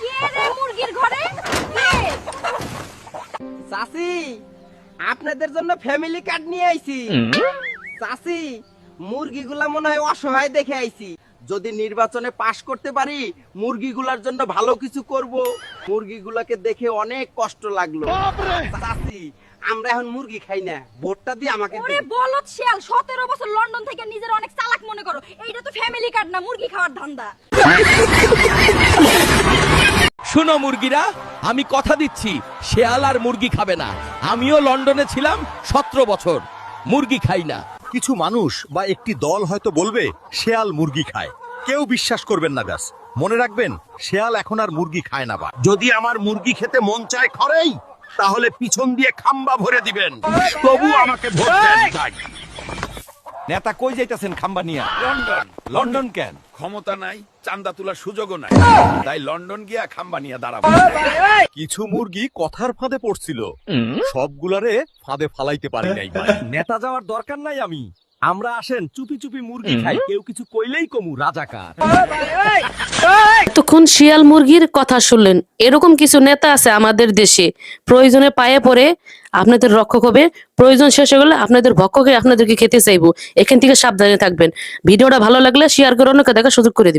কে রে মুরগির ঘরে? কে? চাচি, আপনাদের জন্য ফ্যামিলি কার্ড নিয়ে আইছি। চাচি, মুরগিগুলা মনে হয় অসহায় দেখে আইছি। যদি নির্বাচনে পাশ করতে পারি, মুরগিগুলার জন্য ভালো কিছু করব। মুরগিগুলাকে দেখে অনেক কষ্ট লাগলো। চাচি, আমরা এখন মুরগি খাই না, ভোটটা দিয়ে আমাকে ওরে দেন। বলদ শিয়াল, 17 বছর লন্ডন থেকে নিজের অনেক চালাক মনে করো। এইটা তো ফ্যামিলি কার্ড না, মুরগি খাওয়ার ধান্দা। শোনো মুরগিরা, আমি কথা দিচ্ছি শেয়াল আর মুরগি খাবে না। আমিও লন্ডনে ছিলাম 17 বছর, মুরগি খাই না। কিছু মানুষ বা একটি দল হয়তো বলবে শেয়াল মুরগি খায়, কেউ বিশ্বাস করবেন না গাছ। মনে রাখবেন, শেয়াল এখন আর মুরগি খায় না। বা যদি আমার মুরগি খেতে মন চায় খরেই, তাহলে পিছন দিয়ে খাম্বা ভরে দিবেন, তবু আমাকে ভোট দেন। তাই নেতা কই যাইতাছেন খাম্বা নিয়া? লন্ডন। লন্ডন কেন? ক্ষমতা নাই, চান্দা তোলার সুযোগও নাই, তাই লন্ডন গিয়া খাম্বা নিয়ে দাঁড়াবো। কিছু মুরগি কথার ফাঁদে পড়ছিল, সবগুলারে ফাঁদে ফালাইতে পারি নাই। নেতা যাওয়ার দরকার নাই। আমরা আসেন চুপি চুপি মুরগি খাই, কেউ কিছু কইলেই কমু রাজাকার। তখন শিয়াল মুরগির কথা শুনলেন। এরকম কিছু নেতা আছে আমাদের দেশে, প্রয়োজনে পায়ে পড়ে আপনাদের রক্ষক হবে, প্রয়োজন শেষ হয়ে গেলে আপনাদের ভক্ষকে আপনাদেরকে খেতে চাইবো। এখান থেকে সাবধানে থাকবেন। ভিডিওটা ভালো লাগলে শেয়ার করে অন্যকে দেখার সুযোগ করে দিবেন।